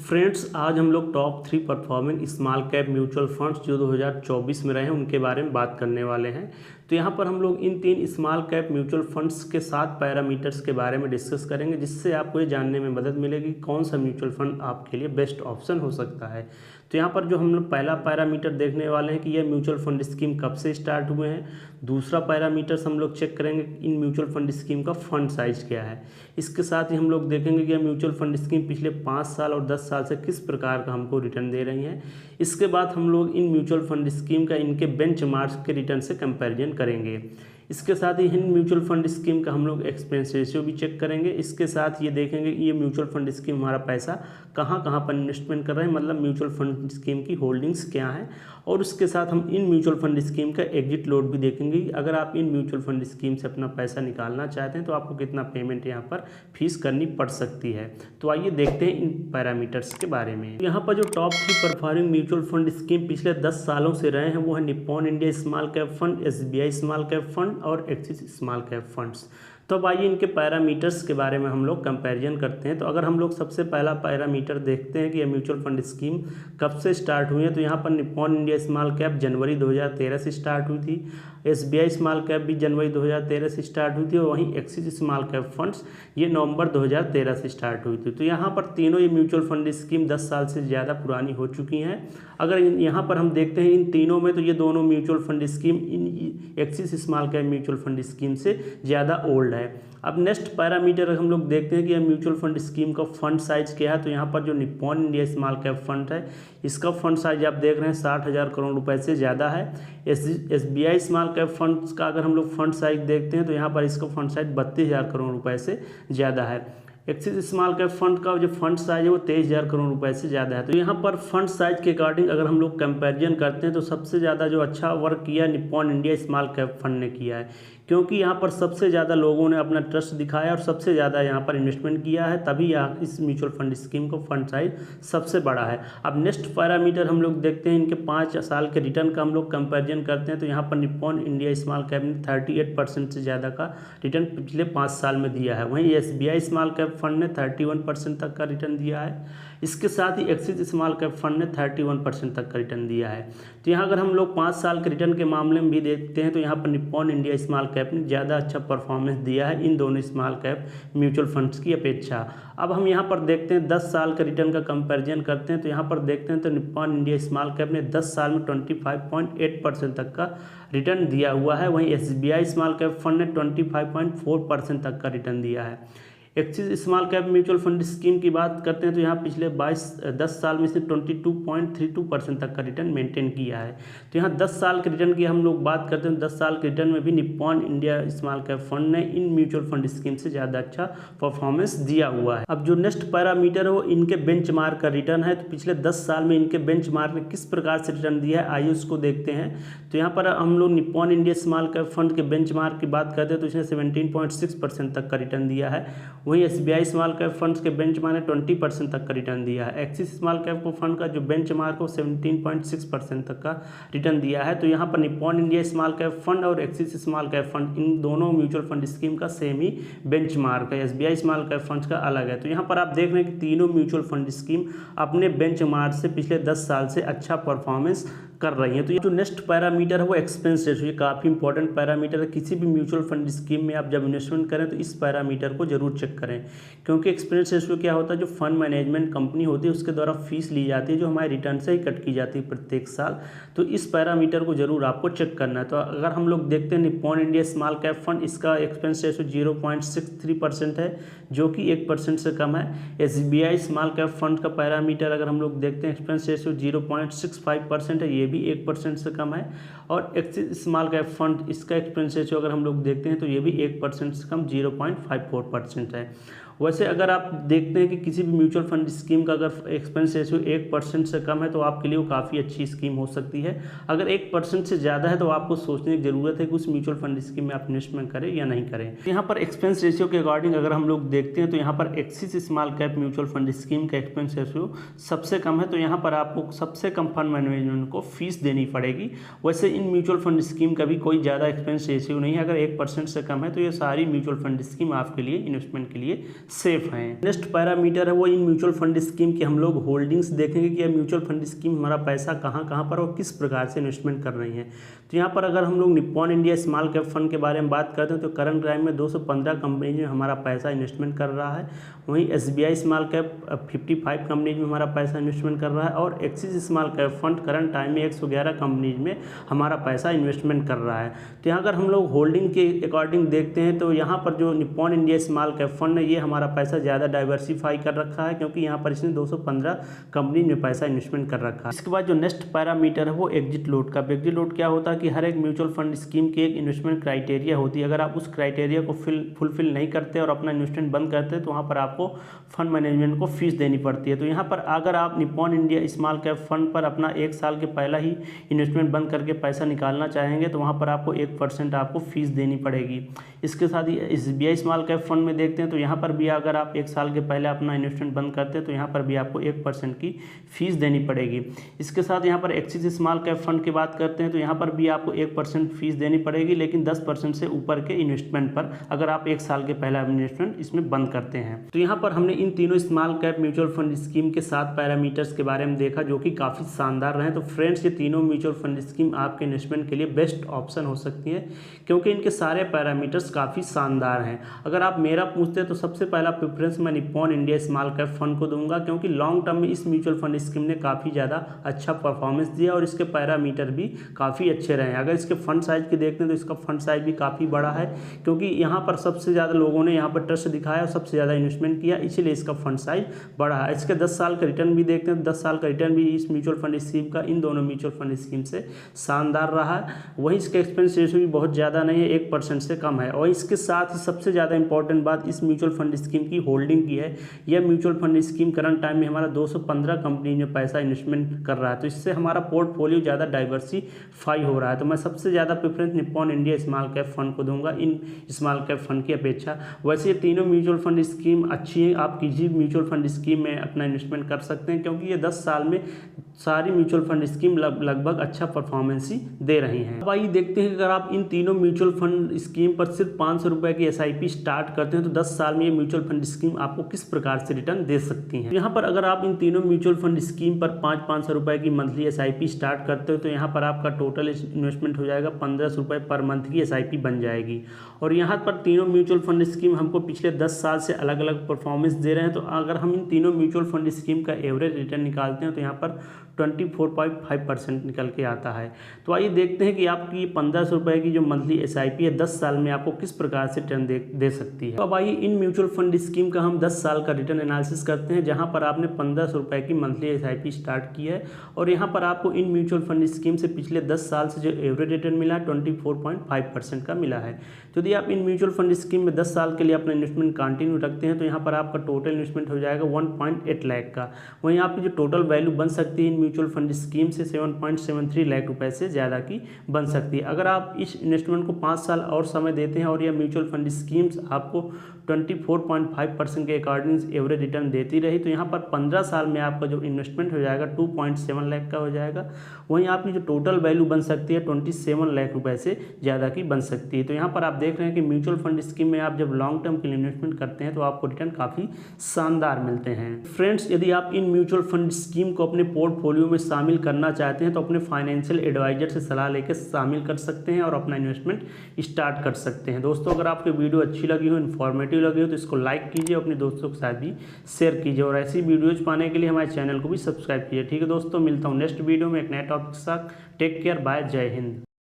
Friends, आज हम लोग top 3 performing small cap mutual funds जो 2024 में रहे हैं उनके बारे में बात करने वाले हैं। तो यहाँ पर हम लोग इन 3 स्मॉल कैप म्यूचुअल फंड्स के 7 पैरामीटर्स के बारे में डिस्कस करेंगे, जिससे आपको ये जानने में मदद मिलेगी कौन सा म्यूचुअल फंड आपके लिए बेस्ट ऑप्शन हो सकता है। तो यहाँ पर जो हम लोग पहला पैरामीटर देखने वाले हैं कि यह म्यूचुअल फंड स्कीम कब से स्टार्ट हुए हैं। दूसरा पैरामीटर्स हम लोग चेक करेंगे इन म्यूचुअल फंड स्कीम का फंड साइज क्या है। इसके साथ ही हम लोग देखेंगे कि यह म्यूचुअल फंड स्कीम पिछले 5 साल और 10 साल से किस प्रकार का हमको रिटर्न दे रही है। इसके बाद हम लोग इन म्यूचुअल फंड स्कीम का इनके बेंचमार्क्स के रिटर्न से कंपैरिजन करेंगे। इसके साथ ही इन म्यूचुअल फंड स्कीम का हम लोग एक्सपेंस रेशियो भी चेक करेंगे। इसके साथ ये देखेंगे कि ये म्यूचुअल फंड स्कीम हमारा पैसा कहाँ कहाँ पर इन्वेस्टमेंट कर रहे हैं, मतलब म्यूचुअल फंड स्कीम की होल्डिंग्स क्या है। और उसके साथ हम इन म्यूचुअल फंड स्कीम का एग्जिट लोड भी देखेंगे। अगर आप इन म्यूचुअल फंड स्कीम से अपना पैसा निकालना चाहते हैं तो आपको कितना पेमेंट यहाँ पर फीस करनी पड़ सकती है। तो आइए देखते हैं इन पैरामीटर्स के बारे में। यहाँ पर जो top 3 performing mutual fund scheme पिछले 10 सालों से रहे हैं वो है Nippon India small cap fund, SBI small cap fund और एक्सिस स्मॉल कैप फंड्स। तो अब आइए इनके पैरामीटर्स के बारे में हम लोग कंपैरिजन करते हैं। तो अगर हम लोग सबसे पहला पैरामीटर देखते हैं कि ये म्यूचुअल फंड स्कीम कब से स्टार्ट हुई है, तो यहाँ पर निप्पॉन इंडिया स्मॉल कैप जनवरी 2013 से स्टार्ट हुई थी। SBI स्मॉल कैप भी जनवरी 2013 से स्टार्ट हुई थी और वहीं एक्सिस स्मॉल कैप फंड्स ये नवंबर 2013 से स्टार्ट हुई थी। तो यहाँ पर तीनों ये म्यूचुअल फंड स्कीम 10 साल से ज़्यादा पुरानी हो चुकी हैं। अगर यहाँ पर हम देखते हैं इन तीनों में, तो ये दोनों mutual fund scheme in axis small cap mutual fund scheme से ज़्यादा ओल्ड है। अब नेक्स्ट पैरामीटर हम लोग देखते हैं कि म्यूचुअल फंड स्कीम का फंड साइज क्या है। तो यहाँ पर जो Nippon India small cap fund है इसका फंड साइज आप देख रहे हैं 60,000 करोड़ रुपए से ज़्यादा है। SBI स्मॉल कैप फंड्स का अगर हम लोग फंड साइज देखते हैं तो यहाँ पर इसका फंड साइज 32,000 करोड़ रुपए से ज़्यादा है। एक्सिस स्मॉल कैप फंड का जो फंड साइज है वो 23,000 करोड़ रुपए से ज़्यादा है। तो यहाँ पर फंड साइज के अकॉर्डिंग अगर हम लोग कंपैरिजन करते हैं तो सबसे ज़्यादा जो अच्छा वर्क किया Nippon India small cap fund ने किया है, क्योंकि यहाँ पर सबसे ज़्यादा लोगों ने अपना ट्रस्ट दिखाया और सबसे ज़्यादा यहाँ पर इन्वेस्टमेंट किया है, तभी यहाँ इस म्यूचुअल फंड स्कीम का फंड साइज सबसे बड़ा है। अब नेक्स्ट पैरामीटर हम लोग देखते हैं इनके 5 साल के रिटर्न का हम लोग कंपैरिजन करते हैं। तो यहाँ पर निप्पॉन इंडिया स्मॉल कैप ने 38% से ज़्यादा का रिटर्न पिछले 5 साल में दिया है। वहीं SBI स्मॉल कैप फंड ने 31% तक का रिटर्न दिया है। इसके साथ ही एक्सिस स्मॉल कैप फंड ने 31% तक का रिटर्न दिया है। तो यहाँ अगर हम लोग 5 साल के रिटर्न के मामले में भी देखते हैं तो यहाँ पर निप्पॉन इंडिया स्मॉल कैप ने ज़्यादा अच्छा परफॉर्मेंस दिया है इन दोनों स्मॉल कैप म्यूचुअल फंड्स की अपेक्षा। अब हम यहाँ पर देखते हैं 10 साल के रिटर्न का कंपैरिजन करते हैं। तो यहाँ पर देखते हैं तो निप्पॉन इंडिया स्मॉल कैप ने 10 साल में 25.8% तक का रिटर्न दिया हुआ है। वहीं SBI स्मॉल कैप फंड ने 25.4% तक का रिटर्न दिया है। Axis small cap mutual fund scheme की बात करते हैं तो यहाँ पिछले 10 साल में से 22.32% तक का रिटर्न मेंटेन किया है। तो यहाँ 10 साल के रिटर्न की हम लोग बात करते हैं, 10 साल के रिटर्न में भी Nippon India small cap fund ने इन म्यूचुअल फंड स्कीम से ज़्यादा अच्छा परफॉर्मेंस दिया हुआ है। अब जो नेक्स्ट पैरामीटर है वो इनके बेंचमार्क का रिटर्न है। तो पिछले 10 साल में इनके बेंचमार्क ने किस प्रकार से रिटर्न दिया है आइए उसको देखते हैं। तो यहाँ पर हम लोग Nippon India small cap fund के बेंचमार्क की बात करते हैं तो इसने 17.6% तक का रिटर्न दिया है। वहीं SBI स्मॉल कैप फंड्स के बेंचमार्क ने 20% तक का रिटर्न दिया है। एक्सिस स्मॉल कैप फंड का जो बेंचमार्क है 17.6% तक का रिटर्न दिया है। तो यहाँ पर Nippon India small cap fund और एक्सिस स्मॉल कैप फंड इन दोनों म्यूचुअल फंड स्कीम का सेम ही बेंचमार्क है, SBI स्मॉल कैप फंड्स का अलग है। तो यहाँ पर आप देख रहे हैं कि तीनों म्यूचुअल फंड स्कीम अपने बेंचमार्क से पिछले 10 साल से अच्छा परफॉर्मेंस कर रही हैं। तो ये जो नेक्स्ट पैरामीटर है वो एक्सपेंस रेशियो, ये काफ़ी इंपॉर्टेंट पैरामीटर है। किसी भी म्यूचुअल फंड स्कीम में आप जब इन्वेस्टमेंट करें तो इस पैरामीटर को जरूर चेक करें, क्योंकि एक्सपेंस रेशियो क्या होता है, जो फंड मैनेजमेंट कंपनी होती है उसके द्वारा फीस ली जाती है जो हमारे रिटर्न से ही कट की जाती है प्रत्येक साल। तो इस पैरामीटर को जरूर आपको चेक करना है। तो अगर हम लोग देखते हैं Nippon India small cap fund, इसका एक्सपेंस रेशियो 0.63% है जो कि 1% से कम है। SBI स्मॉल कैप फंड का पैरामीटर अगर हम लोग देखते हैं एक्सपेंस रेशियो 0.65% है, ये भी 1% से कम है। और एक्सिस स्मॉल कैप फंड इसका एक्सपेंस रेशियो अगर हम लोग देखते हैं तो ये भी 1% से कम 0.54% है। वैसे अगर आप देखते हैं कि किसी भी म्यूचुअल फंड स्कीम का अगर एक्सपेंस रेशियो 1% से कम है तो आपके लिए वो काफ़ी अच्छी स्कीम हो सकती है। अगर 1% से ज़्यादा है तो आपको सोचने की ज़रूरत है कि उस म्यूचुअल फंड स्कीम में आप इन्वेस्टमेंट करें या नहीं करें। यहाँ पर एक्सपेंस रेशियो के अकॉर्डिंग अगर हम लोग देखते हैं तो यहाँ पर axis small cap mutual fund scheme का एक्सपेंस रेशियो सबसे कम है। तो यहाँ पर आपको सबसे कम फंड मैनेजमेंट को फीस देनी पड़ेगी। वैसे इन म्यूचुअल फंड स्कीम का भी कोई ज़्यादा एक्सपेंस रेशियो नहीं है। अगर 1% से कम है तो ये सारी म्यूचुअल फंड स्कीम आपके लिए इन्वेस्टमेंट के लिए सेफ हैं। नेक्स्ट पैरामीटर है वो इन म्यूचुअल फंड स्कीम की हम लोग होल्डिंग्स देखेंगे कि यह म्यूचुअल फंड स्कीम हमारा पैसा कहाँ कहाँ पर और किस प्रकार से इन्वेस्टमेंट कर रही हैं। तो यहाँ पर अगर हम लोग Nippon India small cap fund के बारे में बात करते हैं तो करंट टाइम में 215 कंपनीज में हमारा पैसा इन्वेस्टमेंट कर रहा है। वहीं SBI स्मॉल कैप 55 कंपनीज में हमारा पैसा इन्वेस्टमेंट कर रहा है और Axis small cap fund current time में 111 कंपनीज में हमारा पैसा इन्वेस्टमेंट कर रहा है। तो यहाँ अगर हम लोग होल्डिंग के अकॉर्डिंग देखते हैं तो यहाँ पर जो Nippon India small cap fund है ये हमारा पैसा ज़्यादा डाइवर्सिफाई कर रखा है, क्योंकि यहाँ पर इसने 215 कंपनी में पैसा इन्वेस्टमेंट कर रखा है। इसके बाद जो नेक्स्ट पैरामीटर है वो एग्जिट लोड का। एग्जिट लोड क्या होता है कि हर एक म्यूचुअल फंड स्कीम की एक इन्वेस्टमेंट क्राइटेरिया होती है। अगर आप उस क्राइटेरिया को फुलफिल नहीं करते और अपना इन्वेस्टमेंट बंद करते हैं तो वहाँ पर आपको फंड मैनेजमेंट को फीस देनी पड़ती है। तो यहाँ पर अगर आप Nippon India small cap fund पर अपना 1 साल के पहला ही इन्वेस्टमेंट बंद करके पैसा निकालना चाहेंगे तो वहाँ पर आपको 1% आपको फीस देनी पड़ेगी। इसके साथ ही SBI स्मॉल कैप फंड में देखते हैं तो यहाँ पर भी अगर आप 1 साल के पहले अपना इन्वेस्टमेंट बंद करते हैं तो यहाँ पर भी आपको 1% की फीस देनी पड़ेगी। इसके साथ यहाँ पर एक्सिस स्मॉल कैप फंड की बात करते हैं तो यहाँ पर भी आपको 1% फीस देनी पड़ेगी, लेकिन 10% से ऊपर के इन्वेस्टमेंट पर अगर आप 1 साल के पहला इन्वेस्टमेंट इसमें बंद करते हैं। तो यहाँ पर हमने इन तीनों small cap mutual fund scheme के 7 पैरामीटर्स के बारे में देखा जो कि काफ़ी शानदार रहे। तो फ्रेंड्स ये तीनों म्यूचुअल फंड स्कीम आपके इन्वेस्टमेंट के लिए बेस्ट ऑप्शन हो सकती है, क्योंकि इनके सारे पैरामीटर्स काफ़ी शानदार हैं। अगर आप मेरा पूछते हैं तो सबसे पहला प्रेफरेंस मैं Nippon India small cap fund को दूंगा, क्योंकि लॉन्ग टर्म में इस म्यूचुअल फंड स्कीम ने काफ़ी ज़्यादा अच्छा परफॉर्मेंस दिया और इसके पैरामीटर भी काफ़ी अच्छे रहे हैं। अगर इसके फंड साइज की देखते हैं तो इसका फंड साइज भी काफ़ी बड़ा है, क्योंकि यहाँ पर सबसे ज़्यादा लोगों ने यहाँ पर ट्रस्ट दिखाया और सबसे ज़्यादा इन्वेस्टमेंट किया, इसलिए इसका फंड साइज बड़ा है। इसके 10 साल का रिटर्न भी देखते हैं तो 10 साल का रिटर्न भी इस म्यूचुअल फंड स्कीम का इन दोनों म्यूचुअल फंड स्कीम से शानदार रहा है। वहीं इसके एक्सपेंस रेशियो भी बहुत ज़्यादा नहीं है, 1% से कम है। और इसके साथ ही सबसे ज़्यादा इंपॉर्टेंट बात इस म्यूचुअल फंड स्कीम की होल्डिंग की है। यह mutual fund scheme current time में हमारा 215 कंपनी में पैसा इन्वेस्टमेंट कर रहा है, तो इससे हमारा पोर्टफोलियो ज़्यादा डाइवर्सिफाई हो रहा है। तो मैं सबसे ज़्यादा preference Nippon India small cap fund को दूंगा इन स्मॉल कैप फंड की अपेक्षा। वैसे ये तीनों म्यूचुअल फंड स्कीम अच्छी है, आप किसी म्यूचुअल फंड स्कीम में अपना इन्वेस्टमेंट कर सकते हैं, क्योंकि ये 10 साल में सारी म्यूचुअल फंड स्कीम लगभग अच्छा परफॉर्मेंस ही दे रही हैं। अब आइए देखते हैं कि अगर आप इन तीनों म्यूचुअल फंड स्कीम पर सिर्फ 500 रुपये की SIP स्टार्ट करते हैं तो 10 साल में ये म्यूचुअल फंड स्कीम आपको किस प्रकार से रिटर्न दे सकती हैं। यहाँ पर अगर आप इन तीनों म्यूचुअल फंड स्कीम पर 500 रुपये की मंथली SIP स्टार्ट करते हो तो यहाँ पर आपका टोटल इन्वेस्टमेंट हो जाएगा 1500 रुपये पर मंथ की SIP बन जाएगी। और यहाँ पर तीनों म्यूचुअल फंड स्कीम हमको पिछले 10 साल से अलग अलग परफॉर्मेंस दे रहे हैं। तो अगर हम इन तीनों म्यूचुअल फंड स्कीम का एवरेज रिटर्न निकालते हैं तो यहाँ पर 24.5% निकल के आता है। तो आइए देखते हैं कि आपकी 1500 रुपये की जो मंथली SIP है 10 साल में आपको किस प्रकार से रिटर्न दे सकती है। तो अब आइए इन म्यूचुअल फंड स्कीम का हम 10 साल का रिटर्न एनालिसिस करते हैं, जहां पर आपने 1500 रुपये की मंथली SIP स्टार्ट की है और यहाँ पर आपको इन म्यूचुअल फंड स्कीम से पिछले 10 साल से जो एवरेज रिटर्न मिला है 24.5% का मिला है। तो यदि आप इन म्यूचुअल फंड स्कीम में 10 साल के लिए अपना इन्वेस्टमेंट कंटिन्यू रखते हैं तो यहाँ पर आपका टोटल इन्वेस्टमेंट हो जाएगा 1.8 लाख का। वहीं आपकी जो टोटल वैल्यू बन सकती है म्यूचुअल फंड स्कीम से 7.73 लाख रुपए से ज़्यादा की बन सकती है। अगर आप इस इन्वेस्टमेंट को 5 साल और समय देते हैं और यह म्यूचुअल फंड स्कीम्स आपको 24.5% के अकॉर्डिंग एवरेज रिटर्न देती रही तो यहाँ पर 15 साल में आपका जो इन्वेस्टमेंट हो जाएगा 2.7 लाख का हो जाएगा। वहीं आपकी जो टोटल वैल्यू बन सकती है 27 लाख रुपए से ज़्यादा की बन सकती है। तो यहाँ पर आप देख रहे हैं कि म्यूचुअल फंड स्कीम में आप जब लॉन्ग टर्म के लिए इन्वेस्टमेंट करते हैं तो आपको रिटर्न काफ़ी शानदार मिलते हैं। फ्रेंड्स, यदि आप इन म्यूचुअल फंड स्कीम को अपने पोर्टफोलियो में शामिल करना चाहते हैं तो अपने फाइनेंशियल एडवाइजर से सलाह लेकर शामिल कर सकते हैं और अपना इन्वेस्टमेंट स्टार्ट कर सकते हैं। दोस्तों, अगर आपको वीडियो अच्छी लगी हो, इन्फॉर्मेटिव लगी हो तो इसको लाइक कीजिए, अपने दोस्तों के साथ भी शेयर कीजिए और ऐसी वीडियोज पाने के लिए हमारे चैनल को भी सब्सक्राइब कीजिए। ठीक है दोस्तों, मिलता हूँ नेक्स्ट वीडियो में एक नए टॉपिक के साथ। टेक केयर, बाय, जय हिंद।